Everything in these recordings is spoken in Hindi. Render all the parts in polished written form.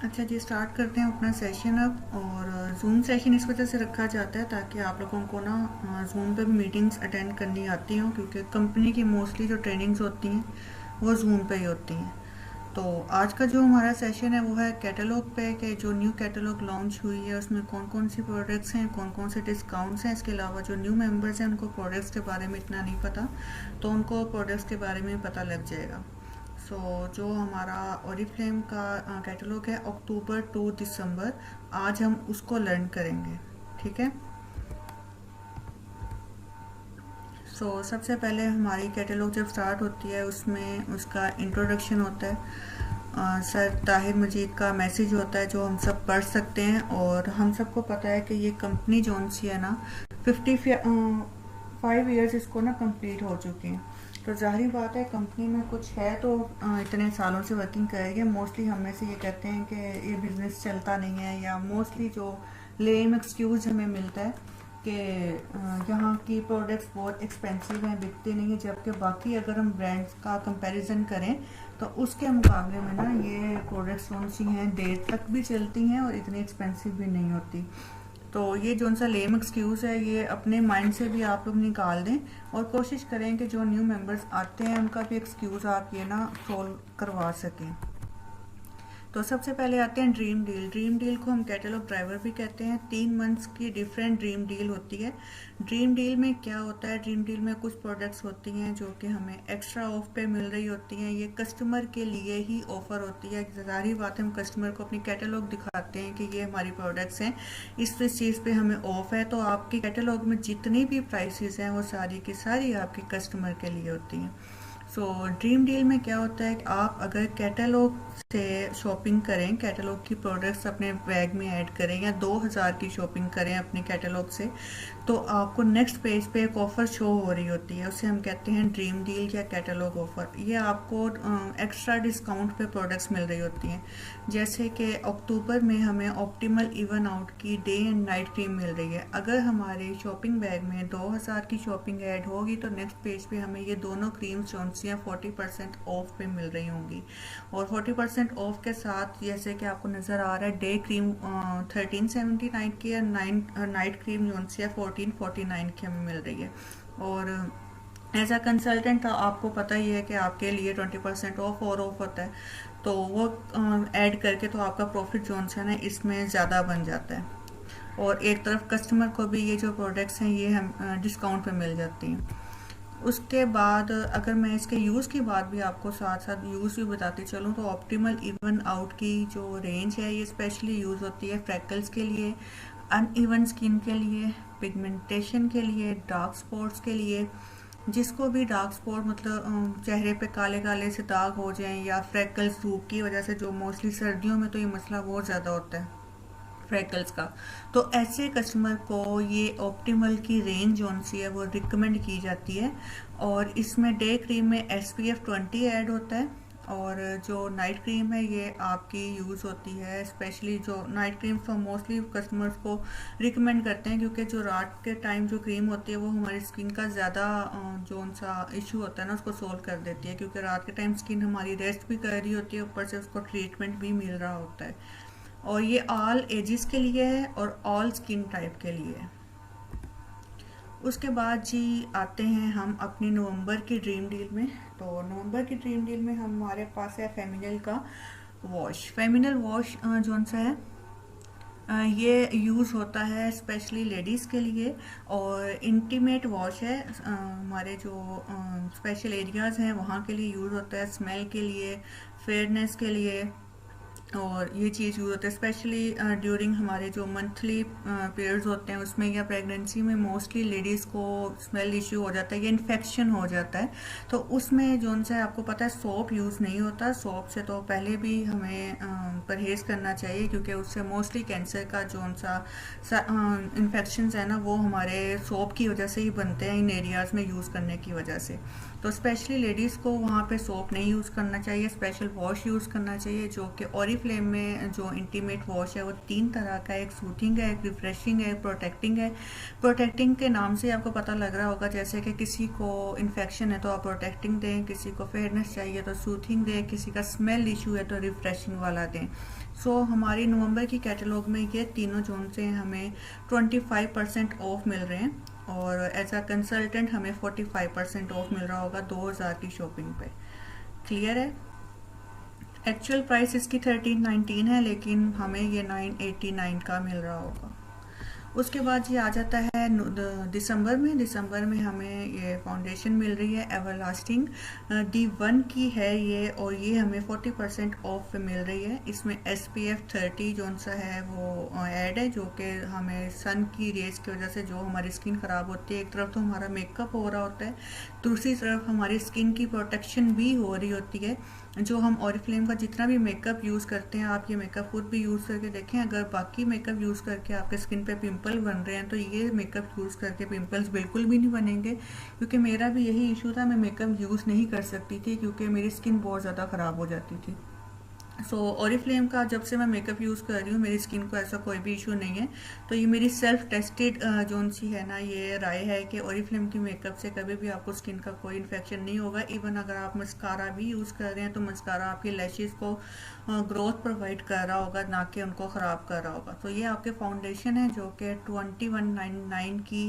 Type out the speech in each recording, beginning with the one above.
अच्छा जी, स्टार्ट करते हैं अपना सेशन अब। और जूम सेशन इस वजह से रखा जाता है ताकि आप लोगों को ना जूम पे भी मीटिंग्स अटेंड करनी आती हों, क्योंकि कंपनी की मोस्टली जो ट्रेनिंग्स होती हैं वो जूम पे ही होती हैं। तो आज का जो हमारा सेशन है वो है कैटलॉग पे, कि जो न्यू कैटलॉग लॉन्च हुई है उसमें कौन कौन सी प्रोडक्ट्स हैं, कौन कौन से डिस्काउंट्स हैं। इसके अलावा जो न्यू मेंबर्स हैं उनको प्रोडक्ट्स के बारे में इतना नहीं पता, तो उनको प्रोडक्ट्स के बारे में पता लग जाएगा। सो जो हमारा ओरिफ्लेम का कैटलॉग है अक्टूबर टू दिसंबर, आज हम उसको लर्न करेंगे। ठीक है। सबसे पहले हमारी कैटलॉग जब स्टार्ट होती है उसमें उसका इंट्रोडक्शन होता है। सर ताहिर मजीद का मैसेज होता है जो हम सब पढ़ सकते हैं। और हम सबको पता है कि ये कंपनी जोन सी है ना, 55 ईयर्स इसको ना कंप्लीट हो चुके हैं। तो जाहिर बात है कंपनी में कुछ है तो इतने सालों से वर्किंग कर रही है। मोस्टली हम में से ये कहते हैं कि ये बिज़नेस चलता नहीं है, या मोस्टली जो लेम एक्सक्यूज़ हमें मिलता है कि यहाँ की प्रोडक्ट्स बहुत एक्सपेंसिव हैं, बिकते नहीं हैं, जबकि बाकी अगर हम ब्रांड्स का कंपैरिजन करें तो उसके मुकाबले में ना ये प्रोडक्ट्स कौन सी हैं, देर तक भी चलती हैं और इतनी एक्सपेंसिव भी नहीं होती। तो ये जो सा लेम एक्सक्यूज़ है ये अपने माइंड से भी आप लोग निकाल दें और कोशिश करें कि जो न्यू मेंबर्स आते हैं उनका भी एक्सक्यूज़ आप ये ना सोल्व करवा सकें। तो सबसे पहले आते हैं ड्रीम डील। ड्रीम डील को हम कैटलॉग ड्राइवर भी कहते हैं। 3 मंथ्स की डिफरेंट ड्रीम डील होती है। ड्रीम डील में क्या होता है, ड्रीम डील में कुछ प्रोडक्ट्स होती हैं जो कि हमें एक्स्ट्रा ऑफ पे मिल रही होती हैं। ये कस्टमर के लिए ही ऑफर होती है। ज़ाहिर बात है हम कस्टमर को अपनी कैटलॉग दिखाते हैं कि ये हमारी प्रोडक्ट्स हैं, इस चीज़ पे हमें ऑफ है। तो आपकी कैटलॉग में जितनी भी प्राइसेस हैं वो सारी की सारी आपके कस्टमर के लिए होती हैं। ड्रीम डील में क्या होता है कि आप अगर कैटलॉग से शॉपिंग करें, कैटलॉग की प्रोडक्ट्स अपने बैग में ऐड करें या 2000 की शॉपिंग करें अपने कैटलॉग से, तो आपको नेक्स्ट पेज पे एक ऑफ़र शो हो रही होती है। उसे हम कहते हैं ड्रीम डील या कैटलॉग ऑफ़र। ये आपको एक्स्ट्रा डिस्काउंट पे प्रोडक्ट्स मिल रही होती हैं। जैसे कि अक्टूबर में हमें ऑप्टिमल इवन आउट की डे एंड नाइट क्रीम मिल रही है। अगर हमारे शॉपिंग बैग में 2000 की शॉपिंग ऐड होगी तो नेक्स्ट पेज पे हमें ये दोनों क्रीम्स जो 40% ऑफ पे मिल रही होंगी। और 40% ऑफ के साथ जैसे कि आपको नज़र आ रहा है डे क्रीम 1379 की या नाइट क्रीम जो 1449 की हमें मिल रही है। और एज अ कंसल्टेंट आपको पता ही है कि आपके लिए 20% ऑफ और ऑफ होता है, तो वो ऐड करके तो आपका प्रॉफिट जो है ना इसमें ज़्यादा बन जाता है। और एक तरफ कस्टमर को भी ये जो प्रोडक्ट्स हैं ये हम डिस्काउंट पे मिल जाती हैं। उसके बाद अगर मैं इसके यूज़ की बात भी आपको साथ साथ यूज़ भी बताती चलूँ तो ऑप्टिमल इवन आउट की जो रेंज है ये स्पेशली यूज़ होती है फ्रैकल्स के लिए, अनइवन स्किन के लिए, पिगमेंटेशन के लिए, डार्क स्पॉट्स के लिए। जिसको भी डार्क स्पॉट मतलब चेहरे पे काले काले से दाग हो जाएं या फ्रैकल्स धूप की वजह से, जो मोस्टली सर्दियों में तो ये मसला बहुत ज़्यादा होता है फ्रैकल्स का, तो ऐसे कस्टमर को ये ऑप्टिमल की रेंज जोन सी है वो रिकमेंड की जाती है। और इसमें डे क्रीम में SPF 20 ऐड होता है। और जो नाइट क्रीम है ये आपकी यूज़ होती है, स्पेशली जो नाइट क्रीम तो मोस्टली कस्टमर्स को रिकमेंड करते हैं, क्योंकि जो रात के टाइम जो क्रीम होती है वो हमारी स्किन का ज़्यादा जो सा इशू होता है ना उसको सोल्व कर देती है, क्योंकि रात के टाइम स्किन हमारी रेस्ट भी कर रही होती है, ऊपर से उसको ट्रीटमेंट भी मिल रहा होता है। और ये ऑल एजेस के लिए है और ऑल स्किन टाइप के लिए है। उसके बाद जी आते हैं हम अपनी नवंबर की ड्रीम डील में। तो नवंबर की ड्रीम डील में हमारे पास है फेमिनल का वॉश। फेमिनल वॉश जोन सा है ये यूज़ होता है स्पेशली लेडीज़ के लिए। और इंटीमेट वॉश है, हमारे जो स्पेशल एरियाज़ हैं वहाँ के लिए यूज़ होता है, स्मेल के लिए, फेयरनेस के लिए। और ये चीज़ यूज़ होता है स्पेशली ड्यूरिंग हमारे जो मंथली पीरियड्स होते हैं उसमें या प्रेगनेंसी में मोस्टली लेडीज़ को स्मेल इश्यू हो जाता है या इन्फेक्शन हो जाता है। तो उसमें जो उनसे आपको पता है सोप यूज़ नहीं होता। सोप से तो पहले भी हमें परहेज़ करना चाहिए, क्योंकि उससे मोस्टली कैंसर का जो सा इन्फेक्शन है ना वो हमारे सोप की वजह से ही बनते हैं, इन एरियाज़ में यूज़ करने की वजह से। तो स्पेशली लेडीज़ को वहाँ पे सोप नहीं यूज़ करना चाहिए, स्पेशल वॉश यूज़ करना चाहिए, जो कि ओरिफ्लेम में जो इंटीमेट वॉश है वो 3 तरह का है। एक सूथिंग है, एक रिफ्रेशिंग है, एक प्रोटेक्टिंग है। प्रोटेक्टिंग के नाम से आपको पता लग रहा होगा, जैसे कि किसी को इन्फेक्शन है तो आप प्रोटेक्टिंग दें, किसी को फेयरनेस चाहिए तो सूथिंग दें, किसी का स्मेल इशू है तो रिफ्रेशिंग वाला दें। हमारी नवंबर की कैटलॉग में ये तीनों जोन से हमें 25% ऑफ मिल रहे हैं, और एज अ कंसल्टेंट हमें 45% ऑफ मिल रहा होगा 2000 की शॉपिंग पे। क्लियर है? एक्चुअल प्राइस इसकी 1319 है, लेकिन हमें ये 989 का मिल रहा होगा। उसके बाद ये आ जाता है दिसंबर में हमें ये फाउंडेशन मिल रही है एवरलास्टिंग D1 की है ये, और ये हमें 40% ऑफ पे मिल रही है। इसमें SPF 30 जो सा है वो ऐड है, जो कि हमें सन की रेज की वजह से जो हमारी स्किन ख़राब होती है, एक तरफ तो हमारा मेकअप हो रहा होता है, दूसरी तरफ हमारी स्किन की प्रोटेक्शन भी हो रही होती है। जो हम ऑरिफ्लेम का जितना भी मेकअप यूज़ करते हैं, आप ये मेकअप खुद भी यूज़ करके देखें, अगर बाकी मेकअप यूज़ करके आपके स्किन पे पिंपल बन रहे हैं तो ये मेकअप यूज़ करके पिंपल्स बिल्कुल भी नहीं बनेंगे। क्योंकि मेरा भी यही इशू था, मैं मेकअप यूज़ नहीं कर सकती थी क्योंकि मेरी स्किन बहुत ज़्यादा ख़राब हो जाती थी। ऑरिफ्लेम का जब से मैं मेकअप यूज़ कर रही हूँ, मेरी स्किन को ऐसा कोई भी इशू नहीं है। तो ये मेरी सेल्फ टेस्टेड जोन सी है ना, ये राय है कि ऑरिफ्लेम की मेकअप से कभी भी आपको स्किन का कोई इन्फेक्शन नहीं होगा। इवन अगर आप मस्कारा भी यूज़ कर रहे हैं तो मस्कारा आपकी लैशेज़ को ग्रोथ प्रोवाइड कर रहा होगा, ना कि उनको ख़राब कर रहा होगा। तो ये आपके फाउंडेशन है जो कि 2199 की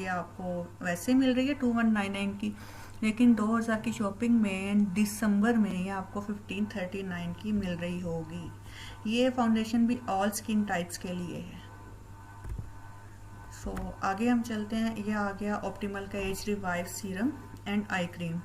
ये आपको वैसे मिल रही है 2199 की, लेकिन 2000 की शॉपिंग में दिसंबर में ये आपको 1539 की मिल रही होगी। ये फाउंडेशन भी ऑल स्किन टाइप्स के लिए है। आगे हम चलते हैं। ये आ गया ऑप्टिमल का age revive serum and eye cream,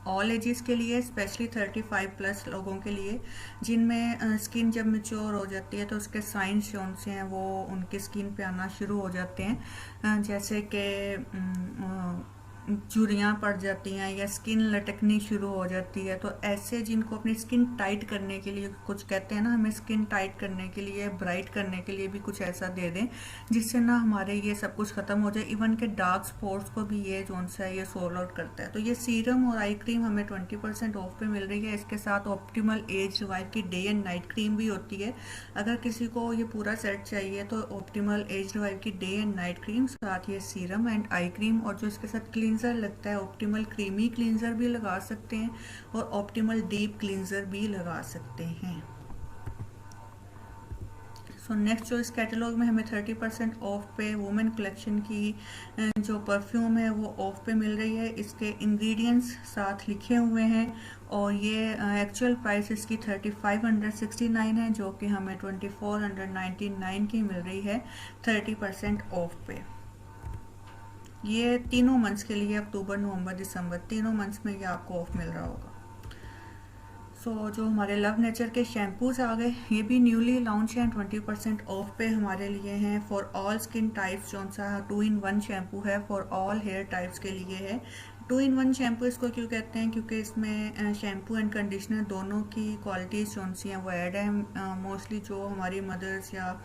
all ages के लिए, स्पेशली 35+ लोगों के लिए, जिनमें स्किन जब मैच्योर हो जाती है तो उसके साइंस जो से हैं वो उनकी स्किन पे आना शुरू हो जाते हैं, जैसे कि झुर्रियाँ पड़ जाती हैं या स्किन लटकनी शुरू हो जाती है। तो ऐसे जिनको अपनी स्किन टाइट करने के लिए, कुछ कहते हैं ना, हमें स्किन टाइट करने के लिए, ब्राइट करने के लिए भी कुछ ऐसा दे दें जिससे ना हमारे ये सब कुछ ख़त्म हो जाए। इवन के डार्क स्पॉट्स को भी ये जोन सा है ये सोल आउट करता है। तो ये सीरम और आई क्रीम हमें 20% ऑफ पे मिल रही है। इसके साथ ऑप्टिमल एज रिवाइव की डे एंड नाइट क्रीम भी होती है। अगर किसी को ये पूरा सेट चाहिए तो ऑप्टिमल एज रिवाइव की डे एंड नाइट क्रीम, साथ ये सीरम एंड आई क्रीम, और जो इसके साथ क्लींजर लगता है ऑप्टिमल क्रीमी क्लींजर भी लगा सकते हैं और ऑप्टिमल डीप क्लींजर भी लगा सकते हैं। नेक्स्ट जो इस कैटलॉग में हमें 30% ऑफ पे वुमेन कलेक्शन की जो परफ्यूम है वो ऑफ पे मिल रही है। इसके इंग्रेडिएंट्स साथ लिखे हुए हैं, और ये एक्चुअल प्राइस इसकी 3569 है, जो कि हमें 2499 की मिल रही है 30% ऑफ पे। ये तीनों मंथ्स के लिए, अक्टूबर नवंबर दिसंबर तीनों मंथ्स में ये आपको ऑफ मिल रहा होगा। जो हमारे लव नेचर के शैम्पूज आ गए, ये भी न्यूली लॉन्च हैं, 20% ऑफ पे हमारे लिए हैं। फॉर ऑल स्किन टाइप्स जो सा 2-in-1 शैम्पू है, फॉर ऑल हेयर टाइप्स के लिए है। 2-in-1 शैम्पू इसको क्यों कहते हैं? क्योंकि इसमें शैम्पू एंड कंडीशनर दोनों की क्वालिटीज़ जो सी हैं वो ऐड है। मोस्टली जो हमारी मदर्स या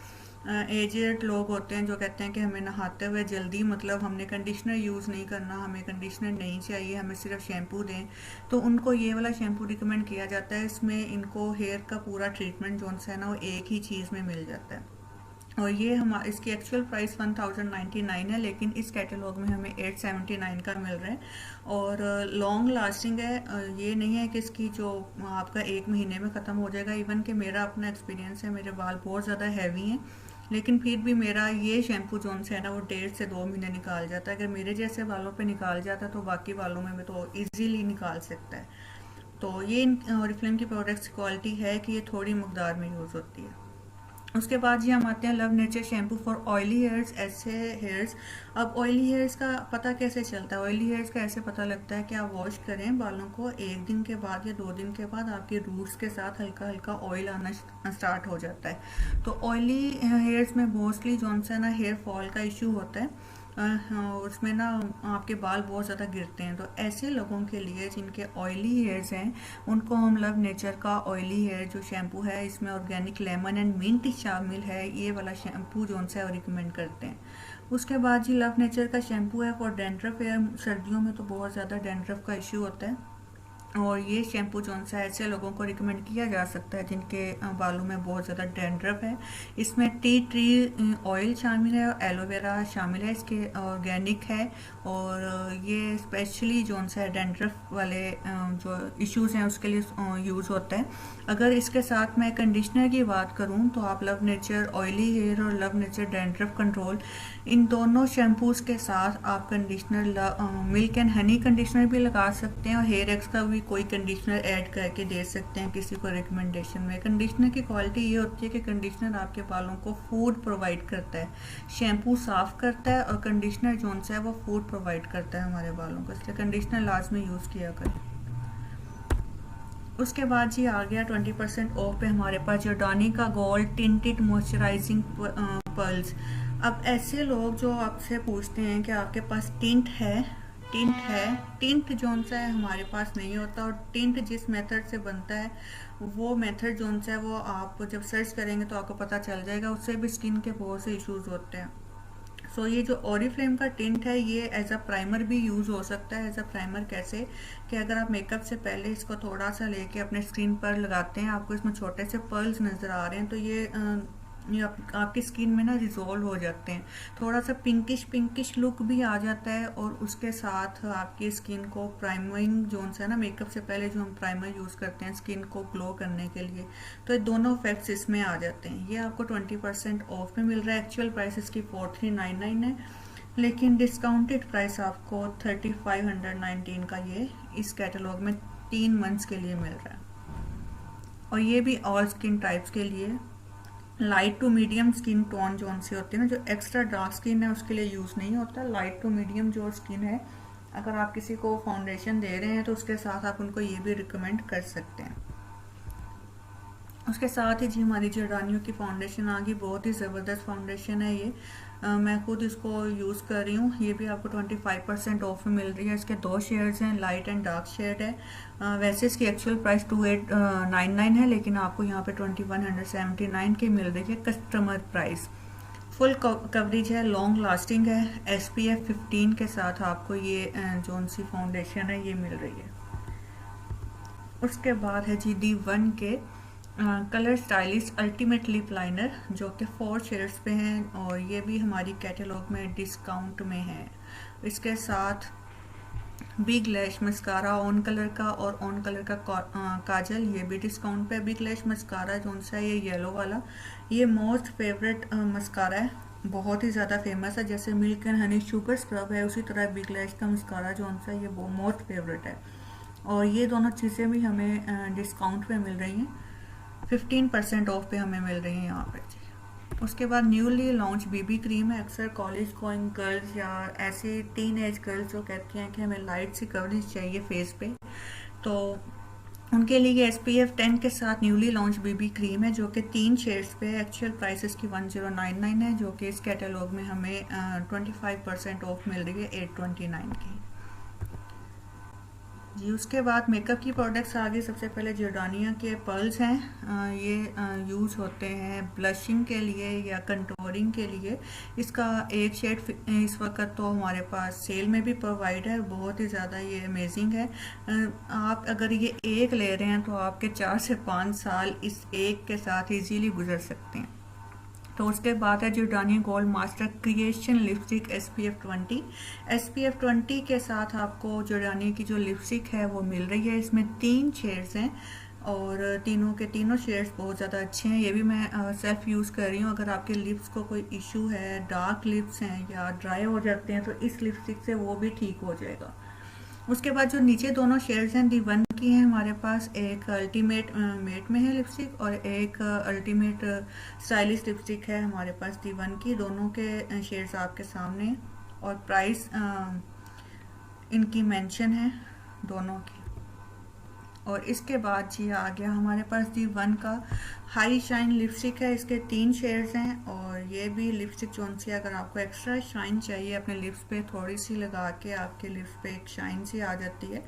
एजेड लोग होते हैं जो कहते हैं कि हमें नहाते हुए जल्दी, मतलब हमने कंडीशनर यूज़ नहीं करना, हमें कंडीशनर नहीं चाहिए, हमें सिर्फ शैम्पू दें, तो उनको ये वाला शैम्पू रिकमेंड किया जाता है। इसमें इनको हेयर का पूरा ट्रीटमेंट जो है ना वो एक ही चीज़ में मिल जाता है। और ये इसकी एक्चुअल प्राइस 1099 है, लेकिन इस कैटलॉग में हमें 879 का मिल रहा है और लॉन्ग लास्टिंग है। ये नहीं है कि इसकी जो आपका 1 महीने में ख़त्म हो जाएगा। इवन कि मेरा अपना एक्सपीरियंस है, मेरे बाल बहुत ज़्यादा हैवी हैं, लेकिन फिर भी मेरा ये शैम्पू जोन से है ना वो 1.5 से 2 महीने निकाल जाता है। अगर मेरे जैसे बालों पे निकाल जाता है तो बाकी बालों में तो ईजीली निकाल सकता है। तो ये ऑरिफ्लेम की प्रोडक्ट्स क्वालिटी है कि ये थोड़ी मकदार में यूज़ होती है। उसके बाद जी हम आते हैं love nature shampoo for oily hairs, ऐसे हेयर्स। अब ऑयली हेयर्स का पता कैसे चलता है? ऑयली हेयर्स का ऐसे पता लगता है कि आप वॉश करें बालों को, 1 दिन के बाद या 2 दिन के बाद आपके रूट्स के साथ हल्का हल्का ऑयल आना स्टार्ट हो जाता है। तो ऑयली हेयर्स में मोस्टली जो सा ना हेयर फॉल का इशू होता है, उसमें ना आपके बाल बहुत ज़्यादा गिरते हैं। तो ऐसे लोगों के लिए जिनके ऑयली हेयर्स हैं उनको हम लव नेचर का ऑयली हेयर जो शैम्पू है, इसमें ऑर्गेनिक लेमन एंड मिंट शामिल है, ये वाला शैम्पू जो है वो रिकमेंड करते हैं। उसके बाद जी लव नेचर का शैम्पू है फॉर डैंड्रफ हेयर। सर्दियों में तो बहुत ज़्यादा डैंड्रफ का इशू होता है, और ये शैम्पू जो सा ऐसे लोगों को रिकमेंड किया जा सकता है जिनके बालों में बहुत ज़्यादा डैंड्रफ है। इसमें टी ट्री ऑयल शामिल है और एलोवेरा शामिल है, इसके ऑर्गेनिक है। और ये स्पेशली जो सा डैंड्रफ वाले जो इश्यूज़ हैं उसके लिए यूज़ होता है। अगर इसके साथ मैं कंडीशनर की बात करूं तो आप लव नेचर ऑयली हेयर और लव नेचर डैंड्रफ कंट्रोल, इन दोनों शैम्पूज़ के साथ आप conditioner milk and honey conditioner भी लगा सकते हैं और हेयर एक्स का भी कोई कंडीशनर ऐड करके दे सकते हैं किसी को रिकमेंडेशन में। कंडीशनर की क्वालिटी ये होती है कि कंडीशनर आपके बालों को फूड प्रोवाइड करता है, शैम्पू साफ करता है और कंडीशनर जो सा है वो फूड प्रोवाइड करता है हमारे बालों को, इसलिए कंडीशनर लाजमी यूज़ किया करें। उसके बाद जी आ गया 20% ऑफ पे हमारे पास जॉर्डानी का गोल्ड टिंटेड मॉइस्चराइजिंग पर्ल्स। अब ऐसे लोग जो आपसे पूछते हैं कि आपके पास टिंट है, टिंट जोन सा है हमारे पास नहीं होता। और टिंट जिस मेथड से बनता है वो मेथड जोन सा है वो आप जब सर्च करेंगे तो आपको पता चल जाएगा, उससे भी स्किन के बहुत से इश्यूज होते हैं। सो ये जो ओरिफ्लेम का टिंट है ये एज अ प्राइमर भी यूज़ हो सकता है। एज अ प्राइमर कैसे कि अगर आप मेकअप से पहले इसको थोड़ा सा लेके अपने स्किन पर लगाते हैं, आपको इसमें छोटे से पर्ल्स नज़र आ रहे हैं तो ये आपकी स्किन में ना रिजोल्व हो जाते हैं, थोड़ा सा पिंकिश लुक भी आ जाता है। और उसके साथ आपकी स्किन को प्राइमरिंग जोन से ना, मेकअप से पहले जो हम प्राइमर यूज़ करते हैं स्किन को ग्लो करने के लिए, तो ये दोनों इफेक्ट्स इसमें आ जाते हैं। ये आपको 20% ऑफ में मिल रहा है। एक्चुअल प्राइस इसकी 4399 है, लेकिन डिस्काउंटेड प्राइस आपको 3519 का ये इस कैटलॉग में 3 मंथ्स के लिए मिल रहा है। और ये भी ऑल स्किन टाइप्स के लिए, light to medium skin tone जो सी होती है ना, जो एक्स्ट्रा डार्क स्किन है उसके लिए यूज़ नहीं होता। लाइट टू मीडियम जो स्किन है, अगर आप किसी को फाउंडेशन दे रहे हैं तो उसके साथ आप उनको ये भी रिकमेंड कर सकते हैं। उसके साथ ही जी हमारी जर्दानियों की फाउंडेशन आ गई, बहुत ही ज़बरदस्त फाउंडेशन है ये। मैं खुद इसको यूज़ कर रही हूँ। ये भी आपको 25% ऑफ में मिल रही है। इसके 2 शेड्स हैं, लाइट एंड डार्क शेड है। वैसे इसकी एक्चुअल प्राइस 2899 है, लेकिन आपको यहाँ पे 2179 की मिल रही है कस्टमर प्राइस। फुल कवरेज है, लॉन्ग लास्टिंग है, SPF 15 के साथ आपको ये जोन सी फाउंडेशन है ये मिल रही है। उसके बाद है जी D1 के colour stylish ultimate lip liner, जो कि 4 शेड्स पे हैं और ये भी हमारी कैटलॉग में डिस्काउंट में है। इसके साथ big lash mascara on colour का और ऑन कलर का काजल, ये भी डिस्काउंट पे। बिग लैश मस्कारा जो सा है ये येलो वाला, ये मोस्ट फेवरेट मस्कारा है, बहुत ही ज़्यादा फेमस है। जैसे milk and honey sugar scrub है, उसी तरह बिग लैश का मस्कारा जो सा ये वो मोस्ट फेवरेट है। और ये दोनों चीज़ें भी हमें डिस्काउंट पे मिल रही हैं, 15% ऑफ पे हमें मिल रही है यहाँ पे जी। उसके बाद न्यूली लॉन्च BB क्रीम है। अक्सर कॉलेज गोइंग गर्ल्स या ऐसे टीन एज गर्ल्स जो कहती हैं कि हमें लाइट सी कवरेज चाहिए फेस पे, तो उनके लिए SPF 10 के साथ न्यूली लॉन्च BB क्रीम है, जो कि 3 शेड्स पे है। एक्चुअल प्राइस इसकी 1099 है, जो कि इस कैटलॉग में हमें 25% ऑफ मिल रही है 829 की जी। उसके बाद मेकअप की प्रोडक्ट्स आ गई। सबसे पहले जॉर्डानिया के पर्ल्स हैं, ये यूज़ होते हैं ब्लशिंग के लिए या कंटूरिंग के लिए। इसका एक शेड इस वक्त तो हमारे पास सेल में भी प्रोवाइड है, बहुत ही ज़्यादा ये अमेजिंग है। आप अगर ये एक ले रहे हैं तो आपके 4 से 5 साल इस एक के साथ इजीली गुजर सकते हैं। तो उसके बाद है Giordania gold master creation lipstick SPF 20 के साथ आपको जॉर्डानिया की जो लिपस्टिक है वो मिल रही है। इसमें 3 शेड्स हैं और तीनों के तीनों शेड्स बहुत ज़्यादा अच्छे हैं। ये भी मैं सेल्फ यूज़ कर रही हूँ। अगर आपके लिप्स को कोई इशू है, डार्क लिप्स हैं या ड्राई हो जाते हैं, तो इस लिपस्टिक से वो भी ठीक हो जाएगा। उसके बाद जो नीचे दोनों शेड्स हैं D1 की हैं हमारे पास, एक अल्टीमेट मेट में है लिपस्टिक और एक अल्टीमेट स्टाइलिश लिपस्टिक है हमारे पास D1 की। दोनों के शेड्स आपके सामने और प्राइस इनकी मेंशन है दोनों की। और इसके बाद जी आ गया हमारे पास D1 का हाई शाइन लिपस्टिक है। इसके 3 शेड्स हैं और ये भी लिपस्टिक जोन सी, अगर आपको एक्स्ट्रा शाइन चाहिए अपने लिप्स पे, थोड़ी सी लगा के आपके लिप्स पे एक शाइन सी आ जाती है।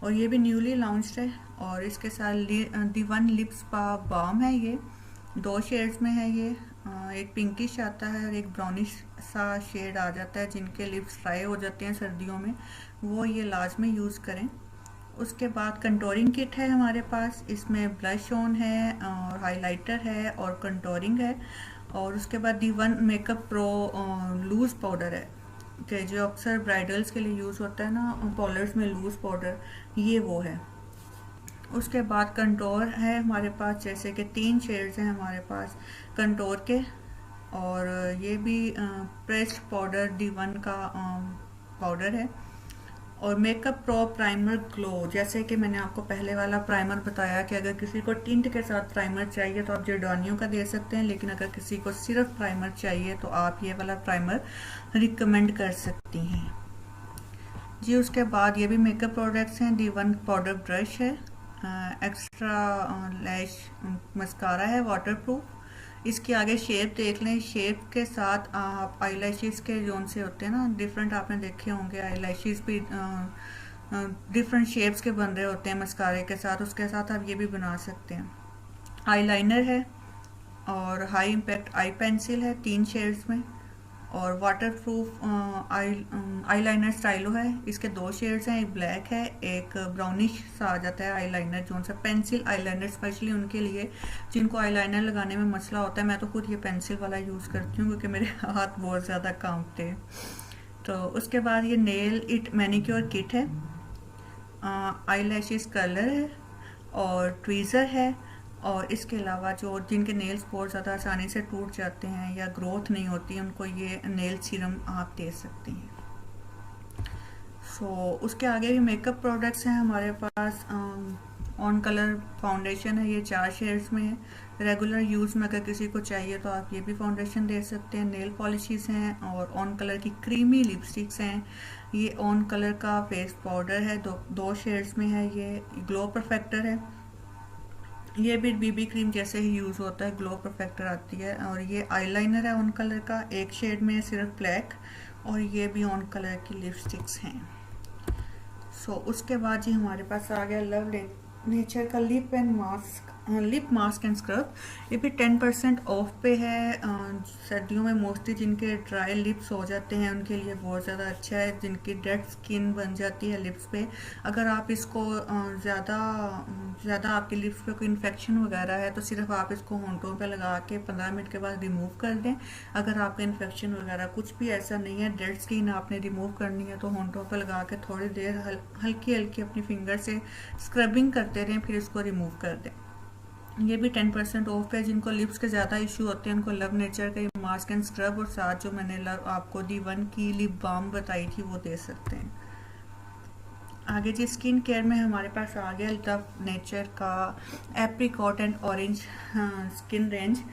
और ये भी न्यूली लॉन्च्ड है। और इसके साथ D1 लिप्स बाम है, ये 2 शेड्स में है। ये एक पिंकिश आता है और एक ब्राउनिश सा शेड आ जाता है। जिनके लिप्स ड्राई हो जाते हैं सर्दियों में वो ये लाजमी यूज़ करें। उसके बाद कंटोरिंग किट है हमारे पास, इसमें ब्लश ऑन है और हाइलाइटर है और कंटोरिंग है। और उसके बाद the one makeup pro loose powder है, कि जो अक्सर ब्राइडल्स के लिए यूज़ होता है ना पार्लर्स में लूज़ पाउडर, ये वो है। उसके बाद कंटोर है हमारे पास, जैसे कि 3 शेड्स हैं हमारे पास कंटोर के। और ये भी प्रेस्ड पाउडर D1 का पाउडर है। और मेकअप प्रो प्राइमर ग्लो, जैसे कि मैंने आपको पहले वाला प्राइमर बताया कि अगर किसी को टिंट के साथ प्राइमर चाहिए तो आप जॉर्डानियो का दे सकते हैं, लेकिन अगर किसी को सिर्फ प्राइमर चाहिए तो आप ये वाला प्राइमर रिकमेंड कर सकती हैं जी। उसके बाद ये भी मेकअप प्रोडक्ट्स हैं। D1 पाउडर ब्रश है, एक्स्ट्रा लैश मस्कारा है वाटरप्रूफ। इसके आगे शेप देख लें, शेप के साथ आप आई लैशेज़ के जोन से होते हैं ना डिफरेंट, आपने देखे होंगे आई लैशेज़ भी डिफरेंट शेप्स के बन रहे होते हैं मस्कारे के साथ, उसके साथ आप ये भी बना सकते हैं। आई लाइनर है और हाई इम्पैक्ट आई पेंसिल है 3 शेड्स में। और वाटरप्रूफ आई लाइनर स्टाइलो है, इसके 2 शेड्स हैं, एक ब्लैक है एक ब्राउनिश सा आ जाता है आई लाइनर, जो सा पेंसिल आई लाइनर स्पेशली उनके लिए जिनको आई लाइनर लगाने में मसला होता है। मैं तो खुद ये पेंसिल वाला यूज़ करती हूँ क्योंकि मेरे हाथ बहुत ज़्यादा कांपते हैं। तो उसके बाद ये नेल इट मैनिक्योर किट है, आई लैशेस कलर है और ट्वीज़र है। और इसके अलावा जो जिनके नेल्स बहुत ज़्यादा आसानी से टूट जाते हैं या ग्रोथ नहीं होती है, उनको ये नेल सीरम आप दे सकती हैं। उसके आगे भी मेकअप प्रोडक्ट्स हैं हमारे पास। ऑन कलर फाउंडेशन है, ये 4 शेड्स में है। रेगुलर यूज़ में अगर किसी को चाहिए तो आप ये भी फाउंडेशन दे सकते हैं। नेल पॉलिशेस हैं और ऑन कलर की क्रीमी लिपस्टिक्स हैं। ये ऑन कलर का फेस पाउडर है, 2 शेड्स में है। ये ग्लो परफेक्टर है, ये भी बीबी क्रीम जैसे ही यूज़ होता है, ग्लो परफेक्टर आती है। और ये आईलाइनर है ऑन कलर का, 1 शेड में है सिर्फ ब्लैक। और ये भी ऑन कलर की लिपस्टिक्स हैं। उसके बाद जी हमारे पास आ गया लव नेचर का लिप मास्क एंड स्क्रब। ये भी 10% ऑफ पे है। सर्दियों में मोस्टली जिनके ड्राई लिप्स हो जाते हैं उनके लिए बहुत ज़्यादा अच्छा है, जिनकी डेड स्किन बन जाती है लिप्स पे। अगर आप इसको ज़्यादा आपके लिप्स पे कोई इन्फेक्शन वगैरह है तो सिर्फ आप इसको होंठों पे लगा के 15 मिनट के बाद रिमूव कर दें। अगर आपका इन्फेक्शन वगैरह कुछ भी ऐसा नहीं है, डेड स्किन आपने रिमूव करनी है, तो होंठों पे लगा के थोड़ी देर हल्की हल्की अपनी फिंगर से स्क्रबिंग करते रहें, फिर इसको रिमूव कर दें। ये भी 10% ऑफ है। जिनको लिप्स के ज़्यादा इशू होते हैं उनको लव नेचर का ये मास्क एंड स्क्रब और साथ जो मैंने आपको D1 की लिप बाम बताई थी वो दे सकते हैं। आगे जी स्किन केयर में हमारे पास आ गया लव नेचर का apricot and orange skin range.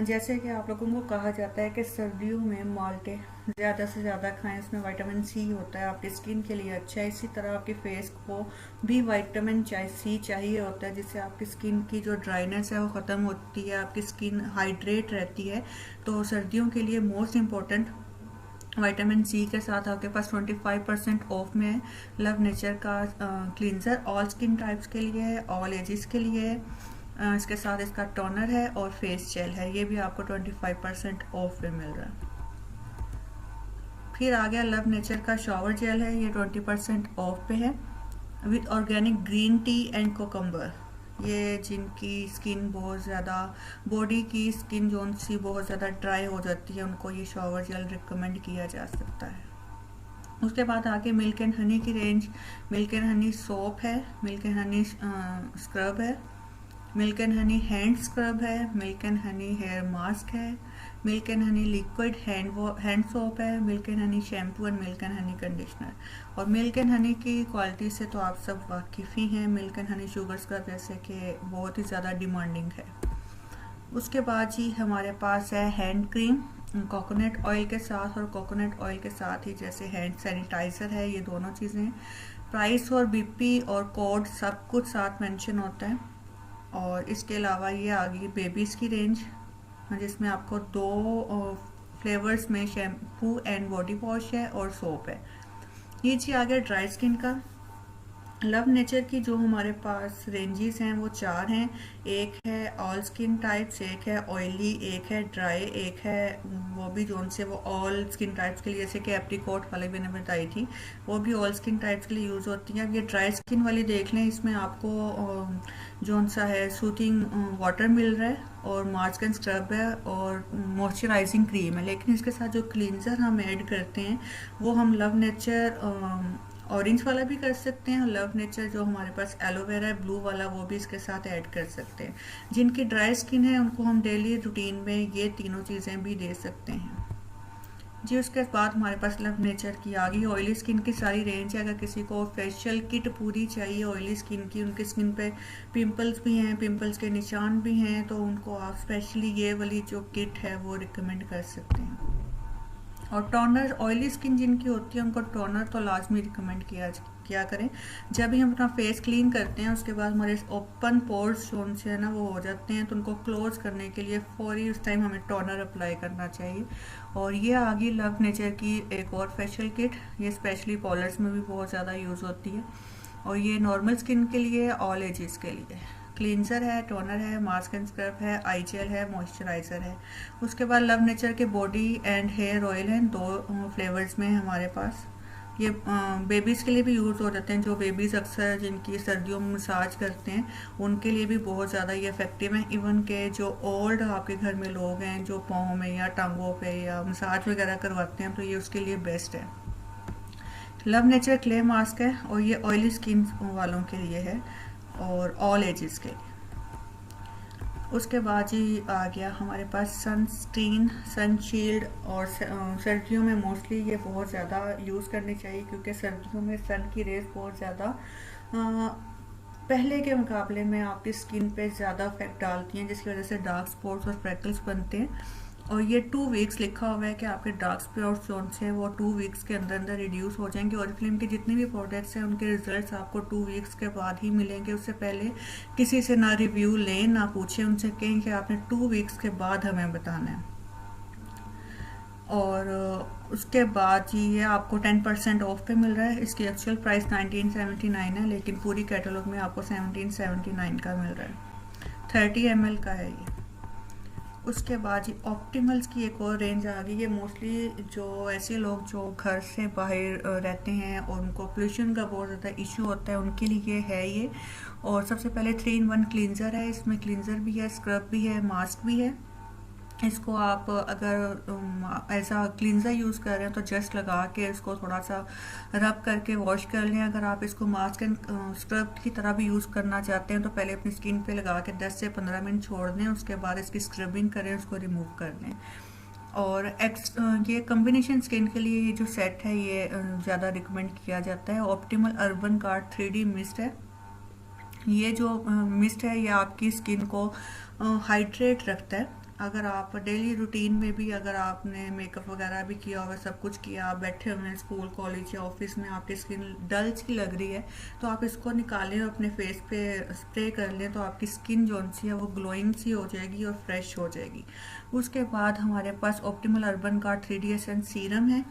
जैसे कि आप लोगों को कहा जाता है कि सर्दियों में माल्टे ज़्यादा से ज़्यादा खाएं, उसमें विटामिन सी होता है, आपकी स्किन के लिए अच्छा है। इसी तरह आपके फेस को भी विटामिन सी चाहिए होता है, जिससे आपकी स्किन की जो ड्राइनेस है वो ख़त्म होती है, आपकी स्किन हाइड्रेट रहती है। तो सर्दियों के लिए मोस्ट इम्पोर्टेंट विटामिन सी के साथ आपके पास 25% ऑफ में है लव नेचर का क्लींजर। ऑल स्किन टाइप्स के लिए है, ऑल एजेस के लिए है। इसके साथ इसका टोनर है और फेस जेल है, ये भी आपको 25% ऑफ में मिल रहा है। फिर आ गया लव नेचर का शॉवर जेल है, ये 20% ऑफ पे है with organic green tea and cucumber. ये जिनकी स्किन बहुत ज़्यादा बॉडी की स्किन जोन सी बहुत ज़्यादा ड्राई हो जाती है, उनको ये शॉवर जेल रिकमेंड किया जा सकता है। उसके बाद आगे मिल्क एंड हनी की रेंज। मिल्क एंड हनी सोप है, मिल्क एंड हनी स्क्रब है, milk and honey hand scrub है, milk and honey hair mask है, milk and honey liquid hand soap है, milk and honey shampoo and milk and honey conditioner. और मिल्क एंड हनी की क्वालिटी से तो आप सब वाकिफ़ ही हैं। Milk and honey sugar scrub जैसे कि बहुत ही ज़्यादा डिमांडिंग है। उसके बाद जी हमारे पास है हैंड क्रीम कोकोनट ऑयल के साथ, और कोकोनट ऑयल के साथ ही जैसे हैंड सैनिटाइज़र है, ये दोनों चीज़ें। प्राइस और बीपी और कोड सब कुछ साथ मेंशन होता है। और इसके अलावा ये आ गई बेबीज़ की रेंज, जिसमें आपको 2 फ्लेवर्स में शैम्पू एंड बॉडी वॉश है और सोप है। ये जी आ गया ड्राई स्किन का। लव नेचर की जो हमारे पास रेंजेस हैं वो 4 हैं। एक है ऑल स्किन टाइप्स, एक है ऑयली, एक है ड्राई, एक है वो भी जो से वो ऑल स्किन टाइप्स के लिए, जैसे कि एप्रीकोट वाले मैंने बताई थी, वो भी ऑल स्किन टाइप्स के लिए यूज़ होती हैं। अब ये ड्राई स्किन वाली देख लें, इसमें आपको जो सा है सूथिंग वाटर मिल रहा है और मास्क एंड स्क्रब है और मॉइस्चराइजिंग क्रीम है, लेकिन इसके साथ जो क्लींजर हम ऐड करते हैं वो हम लव नेचर ऑरेंज वाला भी कर सकते हैं, और लव नेचर जो हमारे पास एलोवेरा है ब्लू वाला वो भी इसके साथ ऐड कर सकते हैं। जिनकी ड्राई स्किन है उनको हम डेली रूटीन में ये तीनों चीज़ें भी दे सकते हैं जी। उसके बाद हमारे पास लव नेचर की आ गई ऑयली स्किन की सारी रेंज है। अगर किसी को फेशियल किट पूरी चाहिए ऑयली स्किन की, उनकी स्किन पे पिंपल्स भी हैं, पिंपल्स के निशान भी हैं, तो उनको आप स्पेशली ये वाली जो किट है वो रिकमेंड कर सकते हैं। और टोनर ऑयली स्किन जिनकी होती है उनको टोनर तो लाजमी रिकमेंड किया करें। जब भी हम अपना फेस क्लीन करते हैं उसके बाद हमारे ओपन पोर्स जो उनसे है ना वो हो जाते हैं, तो उनको क्लोज करने के लिए फौरी उस टाइम हमें टोनर अप्लाई करना चाहिए। और ये आ गई लव नेचर की एक और फेशियल किट, ये स्पेशली पॉलर्स में भी बहुत ज़्यादा यूज़ होती है, और ये नॉर्मल स्किन के लिए, ऑल एजेस के लिए। क्लींजर है, टोनर है, मास्क एंड स्क्रब है, आई जेल है, मॉइस्चराइज़र है। उसके बाद लव नेचर के बॉडी एंड हेयर ऑयल हैं, 2 फ्लेवर्स में हमारे पास। ये बेबीज़ के लिए भी यूज़ हो जाते हैं, जो बेबीज़ अक्सर जिनकी सर्दियों में मसाज करते हैं उनके लिए भी बहुत ज़्यादा ये इफेक्टिव है। इवन के जो ओल्ड आपके घर में लोग हैं जो पाँव में या टांगों पे या मसाज वगैरह करवाते हैं, तो ये उसके लिए बेस्ट है। लव नेचर क्ले मास्क है और ये ऑयली स्किन वालों के लिए है और ऑल एजेस के लिए। उसके बाद ही आ गया हमारे पास सनस्क्रीन, सनशील्ड, और सर्दियों में मोस्टली ये बहुत ज़्यादा यूज़ करनी चाहिए, क्योंकि सर्दियों में सन की रेज बहुत ज़्यादा पहले के मुकाबले में आपकी स्किन पे ज़्यादा इफेक्ट डालती हैं, जिसकी वजह से डार्क स्पॉट्स और फ्रैकल्स बनते हैं। और ये 2 वीक्स लिखा हुआ है कि आपके डार्क स्पॉट्स जो हैं वो 2 वीक्स के अंदर अंदर रिड्यूस हो जाएंगे। ओरिफ्लेम के जितने भी प्रोडक्ट्स हैं उनके रिजल्ट्स आपको 2 वीक्स के बाद ही मिलेंगे। उससे पहले किसी से ना रिव्यू लें, ना पूछें, उनसे कहें कि आपने 2 वीक्स के बाद हमें बताना है। और उसके बाद ये आपको 10% ऑफ पे मिल रहा है। इसकी एक्चुअल प्राइस 1979 है, लेकिन पूरी कैटलॉग में आपको 1779 का मिल रहा है। 30 ml का है ये। उसके बाद ये ऑप्टिमल्स की एक और रेंज आ गई है। मोस्टली जो ऐसे लोग जो घर से बाहर रहते हैं और उनको पोल्यूशन का बहुत ज़्यादा इशू होता है उनके लिए है ये। और सबसे पहले 3-in-1 क्लींजर है, इसमें क्लींजर भी है, स्क्रब भी है, मास्क भी है। इसको आप अगर ऐसा क्लींजर यूज़ कर रहे हैं तो जस्ट लगा के इसको थोड़ा सा रब करके वॉश कर लें। अगर आप इसको मास्क एंड स्क्रब की तरह भी यूज़ करना चाहते हैं तो पहले अपनी स्किन पे लगा के 10 से 15 मिनट छोड़ दें, उसके बाद इसकी स्क्रबिंग करें, उसको रिमूव कर दें। और ये कम्बिनेशन स्किन के लिए ये जो सेट है ये ज़्यादा रिकमेंड किया जाता है। Optimal urban guard 3D mist है। ये जो मिस्ट है ये आपकी स्किन को हाइड्रेट रखता है। अगर आप डेली रूटीन में भी अगर आपने मेकअप वगैरह भी किया होगा, सब कुछ किया, आप बैठे हुए हैं स्कूल कॉलेज या ऑफिस में, आपकी स्किन डल सी लग रही है तो आप इसको निकालें और अपने फेस पे स्प्रे कर लें, तो आपकी स्किन जो सी है वो ग्लोइंग सी हो जाएगी और फ्रेश हो जाएगी। उसके बाद हमारे पास optimal urban guard 3D essence serum है,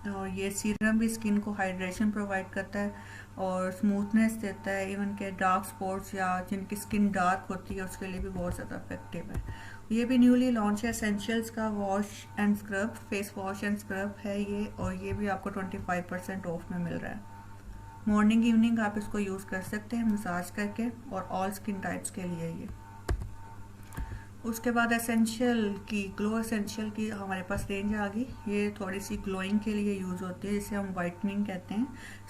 और ये सीरम भी स्किन को हाइड्रेशन प्रोवाइड करता है और स्मूथनेस देता है। इवन के डार्क स्पॉट्स या जिनकी स्किन डार्क होती है उसके लिए भी बहुत ज़्यादा इफेक्टिव है। ये भी न्यूली लॉन्च है, एसेंशियल्स का wash and scrub, face wash and scrub है ये, और ये भी आपको 25% ऑफ में मिल रहा है। मॉर्निंग इवनिंग आप इसको यूज़ कर सकते हैं मसाज करके, और ऑल स्किन टाइप्स के लिए ये। उसके बाद एसेंशियल की, ग्लो एसेंशियल की हमारे पास रेंज आ गई। ये थोड़ी सी ग्लोइंग के लिए यूज़ होती है, जिसे हम वाइटनिंग कहते हैं।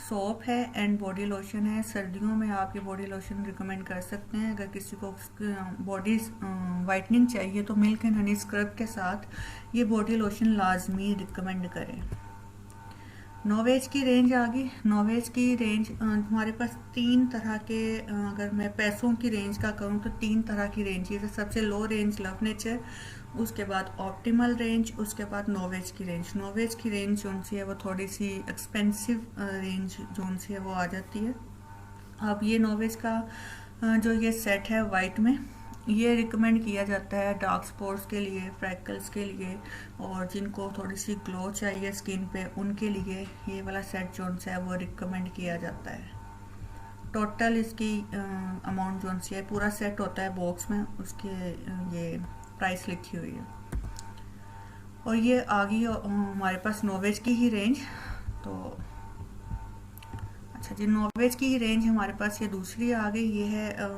सोप है एंड बॉडी लोशन है। सर्दियों में आप ये बॉडी लोशन रिकमेंड कर सकते हैं। अगर किसी को बॉडी वाइटनिंग चाहिए तो मिल्क एंड हनी स्क्रब के साथ ये बॉडी लोशन लाजमी रिकमेंड करें। नोवेज की रेंज आ गई। नोवेज की रेंज हमारे पास 3 तरह के, अगर मैं पैसों की रेंज का कहूँ तो 3 तरह की रेंजेस है। सबसे लो रेंज लव नेचर, उसके बाद ऑप्टिमल रेंज, उसके बाद नोवेज की रेंज। नोवेज की रेंज जो सी है वो थोड़ी सी एक्सपेंसिव रेंज जो सी है वो आ जाती है। अब ये नोवेज का जो ये सेट है वाइट में, ये रिकमेंड किया जाता है डार्क स्पॉट्स के लिए, फ्रैकल्स के लिए, और जिनको थोड़ी सी ग्लो चाहिए स्किन पे उनके लिए ये वाला सेट जो है वो रिकमेंड किया जाता है। टोटल इसकी अमाउंट जो सी है पूरा सेट होता है बॉक्स में, उसके ये प्राइस लिखी हुई है। और ये आ गई हमारे पास नॉवेज की ही रेंज। तो अच्छा जी, नॉवेज की ही रेंज हमारे पास ये दूसरी आ गई। ये है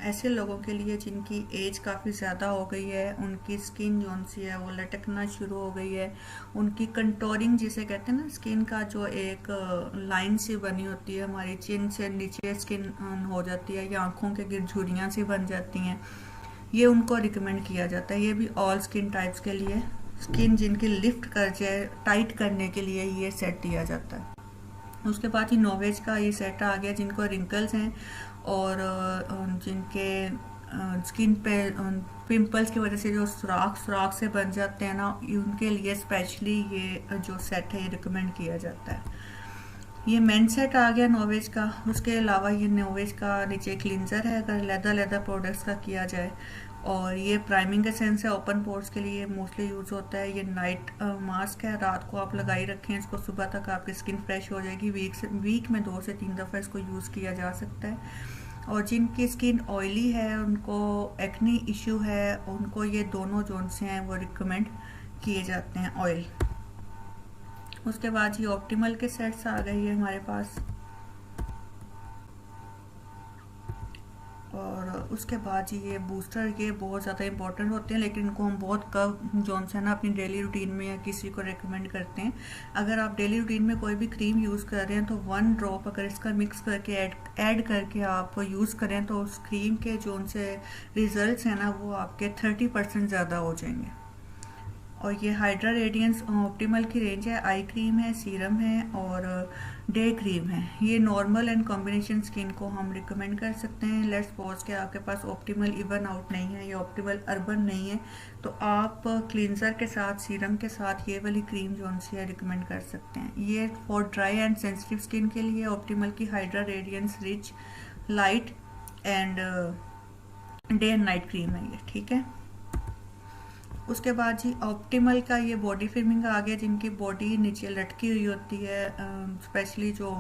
ऐसे लोगों के लिए जिनकी एज काफ़ी ज़्यादा हो गई है, उनकी स्किन जो सी है वो लटकना शुरू हो गई है, उनकी कंटोरिंग जिसे कहते हैं ना, स्किन का जो एक लाइन सी बनी होती है, हमारी चिन से नीचे स्किन हो जाती है या आँखों के गिर झुर्रियाँ सी बन जाती हैं, ये उनको रिकमेंड किया जाता है। ये भी ऑल स्किन टाइप्स के लिए, स्किन जिनकी लिफ्ट कर जाए, टाइट करने के लिए ये सेट दिया जाता है। उसके बाद ही नॉवेज का ये सेट आ गया जिनको रिंकल्स हैं और जिनके स्किन पे पिंपल्स की वजह से जो सुराख से बन जाते हैं ना, उनके लिए स्पेशली ये जो सेट है ये रिकमेंड किया जाता है। ये मेन सेट आ गया नॉवेज का। उसके अलावा ये नॉवेज का नीचे क्लिनजर है अगर लेदर प्रोडक्ट्स का किया जाए, और ये प्राइमिंग एसेंस है, ओपन पोर्स के लिए मोस्टली यूज़ होता है। ये नाइट मास्क है, रात को आप लगाई रखें इसको, सुबह तक आपकी स्किन फ्रेश हो जाएगी। वीक में 2 से 3 दफ़ा इसको यूज़ किया जा सकता है। और जिनकी स्किन ऑयली है, उनको एक्नी इशू है, उनको ये दोनों जोन से हैं वो रिकमेंड किए जाते हैं ऑयल। उसके बाद ये ऑप्टिमल के सेट्स आ गई है हमारे पास। और उसके बाद ये बूस्टर, ये बहुत ज़्यादा इंपॉर्टेंट होते हैं, लेकिन इनको हम बहुत कम जोन से ना अपनी डेली रूटीन में या किसी को रेकमेंड करते हैं। अगर आप डेली रूटीन में कोई भी क्रीम यूज़ कर रहे हैं तो 1 ड्रॉप अगर इसका मिक्स करके ऐड करके आप यूज़ करें तो उस क्रीम के जोन से रिजल्ट्स हैं ना वो आपके 30% ज़्यादा हो जाएंगे। और ये हाइड्रा रेडियंस ऑप्टिमल की रेंज है, आई क्रीम है, सीरम है और डे क्रीम है। ये नॉर्मल एंड कॉम्बिनेशन स्किन को हम रिकमेंड कर सकते हैं। लेट्स सपोज कि आपके पास ऑप्टिमल इवन आउट नहीं है या ऑप्टिमल अर्बन नहीं है, तो आप क्लींजर के साथ, सीरम के साथ ये वाली क्रीम जो सी है रिकमेंड कर सकते हैं। ये for dry and sensitive skin के लिए ऑप्टिमल की hydra radiance rich light and day and night cream है ये, ठीक है। उसके बाद जी ऑप्टिमल का ये बॉडी फिल्मिंग आ गया, जिनकी बॉडी नीचे लटकी हुई होती है, स्पेशली जो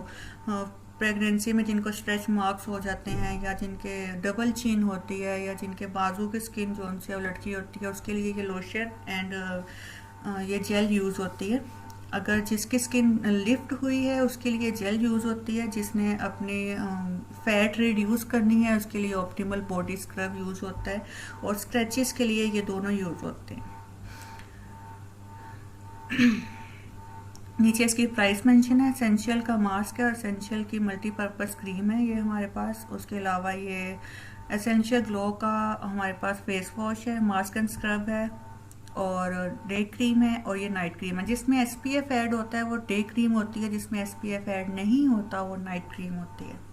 प्रेगनेंसी में जिनको स्ट्रेच मार्क्स हो जाते हैं या जिनके डबल चीन होती है या जिनके बाजू की स्किन जो उनसे लटकी होती है, उसके लिए ये लोशन एंड ये जेल यूज़ होती है। अगर जिसकी स्किन लिफ्ट हुई है उसके लिए जेल यूज़ होती है, जिसने अपने फैट रिड्यूस करनी है उसके लिए ऑप्टिमल बॉडी स्क्रब यूज़ होता है, और स्क्रैचेस के लिए ये दोनों यूज़ होते हैं। नीचे इसकी प्राइस मेंशन है। एसेंशियल का मास्क है और एसेंशियल की मल्टीपर्पज़ क्रीम है ये हमारे पास। उसके अलावा ये एसेंशियल ग्लो का हमारे पास फेस वॉश है, मास्क एंड स्क्रब है और डे क्रीम है, और ये नाइट क्रीम है। जिसमें SPF ऐड होता है वो डे क्रीम होती है, जिसमें SPF ऐड नहीं होता वो नाइट क्रीम होती है।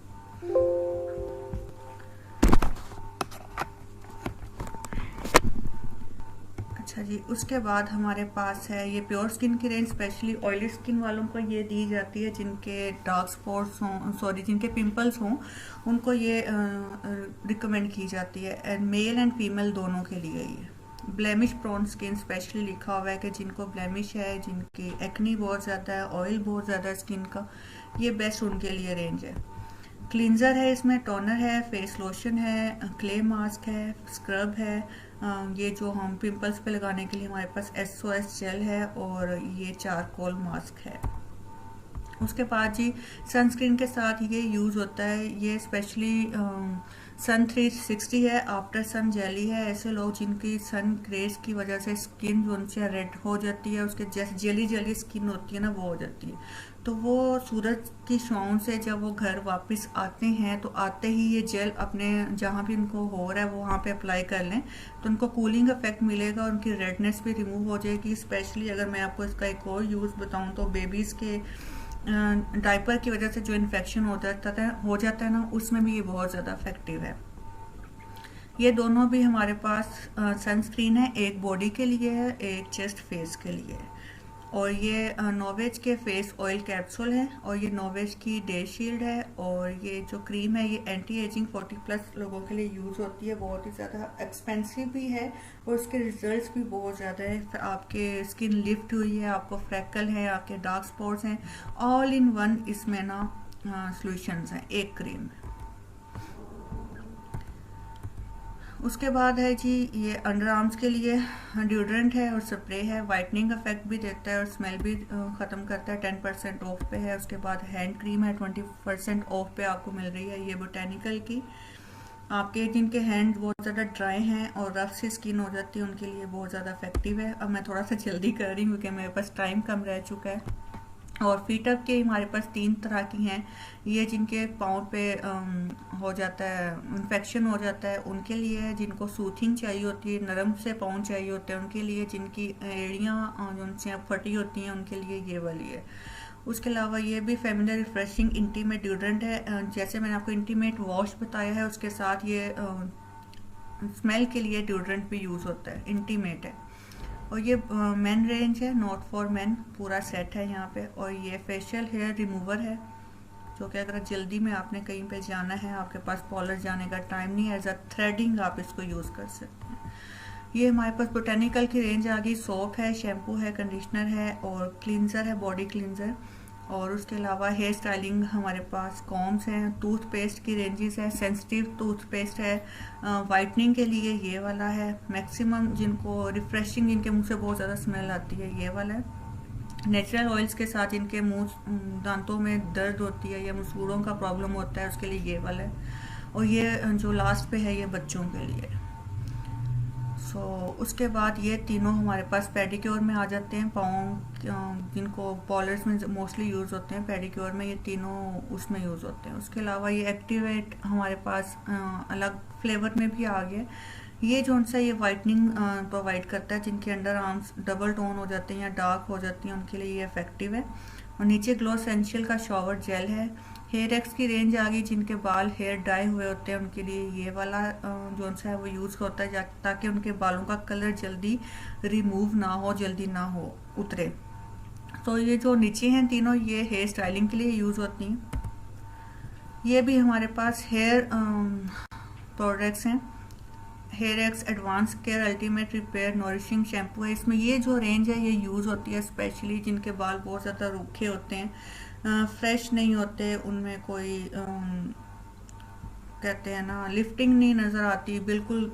अच्छा जी, उसके बाद हमारे पास है ये प्योर स्किन की रेंज। स्पेशली ऑयली स्किन वालों को ये दी जाती है, जिनके डार्क स्पॉट्स हों, सॉरी जिनके पिंपल्स हों, उनको ये रिकमेंड की जाती है। एंड मेल एंड फीमेल दोनों के लिए ये ब्लेमिश प्रोन स्किन स्पेशली लिखा हुआ है कि जिनको ब्लेमिश है, जिनकी एक्नी बहुत ज़्यादा है, ऑयल बहुत ज़्यादा है स्किन का, ये बेस्ट उनके लिए रेंज है। क्लींजर है, इसमें टोनर है, फेस लोशन है, क्ले मास्क है, स्क्रब है, ये जो हम पिंपल्स पे लगाने के लिए हमारे पास SOS जेल है, और ये चारकोल मास्क है। उसके बाद जी सनस्क्रीन के साथ ये यूज़ होता है, ये स्पेशली सन 360 है, आफ्टर सन जेली है। ऐसे लोग जिनकी सन रेज की वजह से स्किन जो उनसे रेड हो जाती है, उसके जैसे जेली स्किन होती है ना वो हो जाती है, तो वो सूरज की छांव से जब वो घर वापस आते हैं तो आते ही ये जेल अपने जहाँ भी उनको हो रहा है वो वहाँ पे अप्लाई कर लें तो उनको कूलिंग इफेक्ट मिलेगा, उनकी रेडनेस भी रिमूव हो जाएगी। स्पेशली अगर मैं आपको इसका एक और यूज़ बताऊँ तो बेबीज़ के डायपर की वजह से जो इन्फेक्शन हो जाता है ना, उसमें भी ये बहुत ज़्यादा इफेक्टिव है। ये दोनों भी हमारे पास सनस्क्रीन है, एक बॉडी के लिए है, एक चेस्ट फेस के लिए है। और ये नोवेज के फेस ऑयल कैप्सूल है, और ये नोवेज की डे शील्ड है, और ये जो क्रीम है ये एंटी एजिंग 40+ लोगों के लिए यूज़ होती है। बहुत ही ज़्यादा एक्सपेंसिव भी है और उसके रिजल्ट्स भी बहुत ज़्यादा है। आपके स्किन लिफ्ट हुई है, आपको फ्रैकल है, आपके डार्क स्पॉट्स हैं, ऑल इन वन इसमें ना सॉल्यूशंस हैं एक क्रीम में। उसके बाद है जी ये अंडर आर्म्स के लिए डिओड्रेंट है और स्प्रे है, वाइटनिंग इफेक्ट भी देता है और स्मेल भी ख़त्म करता है। 10% ऑफ पे है। उसके बाद हैंड क्रीम है, 20% ऑफ पे आपको मिल रही है, ये बोटेनिकल की। आपके जिनके हैंड बहुत ज़्यादा ड्राई हैं और रफ सी स्किन हो जाती है उनके लिए बहुत ज़्यादा इफेक्टिव है। अब मैं थोड़ा सा जल्दी कर रही हूँ क्योंकि मेरे पास टाइम कम रह चुका है। और फीट अप के हमारे पास 3 तरह की हैं। ये जिनके पाँव पे हो जाता है, इन्फेक्शन हो जाता है, उनके लिए है। जिनको सूथिंग चाहिए होती है, नरम से पाँव चाहिए होते हैं, उनके लिए। जिनकी एड़ियाँ जो उनसे फटी होती हैं उनके लिए ये वाली है। उसके अलावा ये भी फेमिनिन रिफ्रेशिंग इंटीमेट डिओड्रेंट है। जैसे मैंने आपको इंटीमेट वॉश बताया है, उसके साथ ये स्मेल के लिए डिओड्रेंट भी यूज़ होता है, इंटीमेट है। और ये मेन रेंज है, नॉट फॉर मेन, पूरा सेट है यहाँ पे। और ये फेशियल हेयर रिमूवर है, जो कि अगर जल्दी में आपने कहीं पे जाना है, आपके पास पार्लर जाने का टाइम नहीं है, एज अ थ्रेडिंग आप इसको यूज़ कर सकते हैं। ये हमारे पास बोटेनिकल की रेंज आ गई। सोप है, शैम्पू है, कंडीशनर है और क्लींजर है, बॉडी क्लींजर। और उसके अलावा हेयर स्टाइलिंग हमारे पास कॉम्स हैं, टूथपेस्ट की रेंजेस है। सेंसिटिव टूथपेस्ट है, वाइटनिंग के लिए ये वाला है। मैक्सिमम जिनको रिफ्रेशिंग, जिनके मुंह से बहुत ज़्यादा स्मेल आती है, ये वाला है। नेचुरल ऑयल्स के साथ जिनके मुंह दांतों में दर्द होती है या मसूड़ों का प्रॉब्लम होता है, उसके लिए ये वाला है। और ये जो लास्ट पे है ये बच्चों के लिए। उसके बाद ये तीनों हमारे पास पेडिक्योर में आ जाते हैं। पाँव जिनको पॉलर्स में मोस्टली यूज़ होते हैं, पेडिक्योर में ये तीनों उसमें यूज़ होते हैं। उसके अलावा ये एक्टिवेट हमारे पास अलग फ्लेवर में भी आ गया। ये जो सा ये वाइटनिंग प्रोवाइड करता है, जिनके अंडर आर्म्स डबल टोन हो जाते हैं या डार्क हो जाती हैं, उनके लिए ये इफेक्टिव है। और नीचे ग्लो एसेंशियल का शॉवर जेल है। हेयर एक्स की रेंज आ गई, जिनके बाल हेयर ड्राई हुए होते हैं उनके लिए ये वाला जो सा है वो यूज़ होता है, ताकि उनके बालों का कलर जल्दी रिमूव ना हो, जल्दी ना हो उतरे। तो ये जो नीचे हैं तीनों, ये हेयर स्टाइलिंग के लिए यूज़ होती हैं। ये भी हमारे पास हेयर प्रोडक्ट्स हैं। Hair X advance care ultimate repair nourishing shampoo है। इसमें ये जो रेंज है ये यूज़ होती है स्पेशली जिनके बाल बहुत ज़्यादा रूखे होते हैं, फ्रेश नहीं होते, उनमें कोई कहते हैं ना लिफ्टिंग नहीं नज़र आती, बिल्कुल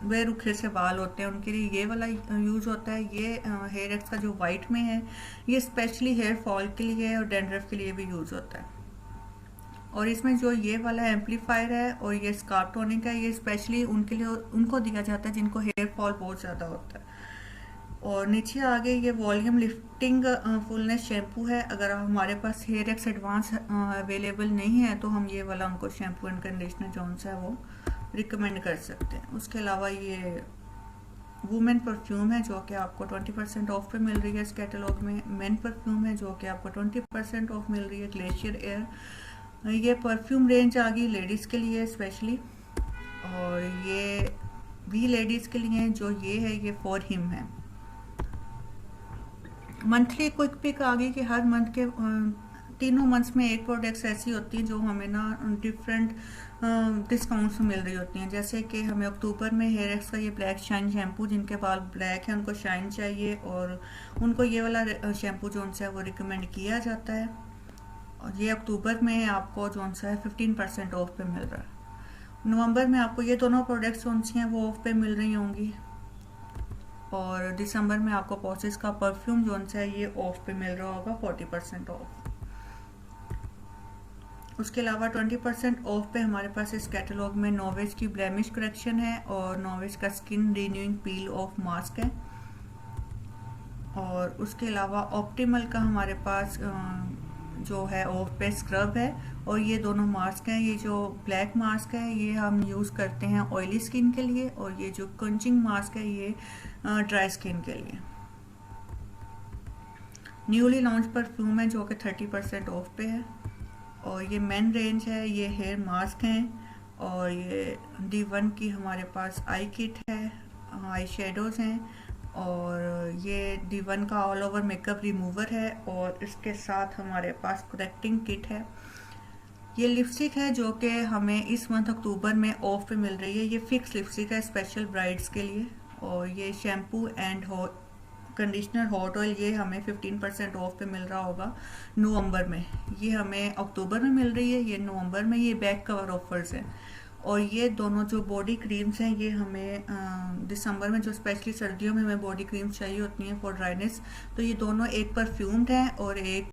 बेरुखे से बाल होते हैं, उनके लिए ये वाला यूज़ होता है। ये हेयर एक्स का जो वाइट में है, ये स्पेशली हेयर फॉल के लिए और डैंड्रफ के लिए भी यूज़ होता है। और इसमें जो ये वाला एम्पलीफायर है और ये स्कार्प टोनिक है, ये स्पेशली उनके लिए उनको दिया जाता है जिनको हेयर फॉल बहुत ज़्यादा होता है। और नीचे आगे ये वॉल्यूम लिफ्टिंग फुलनेस शैम्पू है। अगर हमारे पास हेयर एक्स एडवांस अवेलेबल नहीं है तो हम ये वाला उनको शैम्पू एंड कंडीशनर जो सा है वो रिकमेंड कर सकते हैं। उसके अलावा ये वुमेन परफ्यूम है जो कि आपको 20% ऑफ पे मिल रही है इस कैटलॉग में। मेन परफ्यूम है जो कि आपको 20% ऑफ मिल रही है, ग्लेशियर एयर। ये परफ्यूम रेंज आ गई लेडीज़ के लिए स्पेशली, और ये भी लेडीज़ के लिए जो ये है ये फॉर हिम है। मंथली क्विक पिक आ गई कि हर मंथ के तीनों मंथ्स में एक प्रोडक्ट्स ऐसी होती हैं जो हमें ना डिफरेंट डिस्काउंट्स मिल रही होती हैं। जैसे कि हमें अक्टूबर में हेयर एक्स का ये ब्लैक शाइन शैम्पू, जिनके बाल ब्लैक हैं उनको शाइन चाहिए और उनको ये वाला शैम्पू जो सा है वो रिकमेंड किया जाता है। और ये अक्टूबर में आपको जो सा है 15% ऑफ पे मिल रहा है। नवंबर में आपको ये दोनों प्रोडक्ट्स जो सी हैं वो ऑफ पे मिल रही होंगी। और दिसंबर में आपको पॉसेस का परफ्यूम जो सा है ये ऑफ पे मिल रहा होगा 40% ऑफ। उसके अलावा 20% ऑफ पे हमारे पास इस कैटलॉग में नोवेज की ब्लेमिश करेक्शन है और नोवेज का skin renewing peel of mask है। और उसके अलावा ऑप्टिमल का हमारे पास जो है ऑफ पे स्क्रब है। और ये दोनों मास्क हैं, ये जो ब्लैक मास्क है ये हम यूज़ करते हैं ऑयली स्किन के लिए, और ये जो कंचिंग मास्क है ये ड्राई स्किन के लिए। न्यूली लॉन्च परफ्यूम है जो कि 30% ऑफ पे है। और ये मेन रेंज है, ये हेयर मास्क हैं। और ये D1 की हमारे पास आई किट है, आई शेडोज़ हैं। और ये D1 का ऑल ओवर मेकअप रिमूवर है और इसके साथ हमारे पास करेक्टिंग किट है। ये लिपस्टिक है जो कि हमें इस मंथ अक्टूबर में ऑफ पे मिल रही है। ये फिक्स लिपस्टिक है स्पेशल ब्राइड्स के लिए। और ये shampoo and conditioner hot oil ये हमें 15% ऑफ पे मिल रहा होगा नवंबर में। ये हमें अक्टूबर में मिल रही है, ये नवंबर में। ये बैक कवर ऑफर्स हैं। और ये दोनों जो बॉडी क्रीम्स हैं ये हमें दिसंबर में, जो स्पेशली सर्दियों में हमें बॉडी क्रीम्स चाहिए होती हैं फॉर ड्राइनेस, तो ये दोनों एक परफ्यूम्ड हैं और एक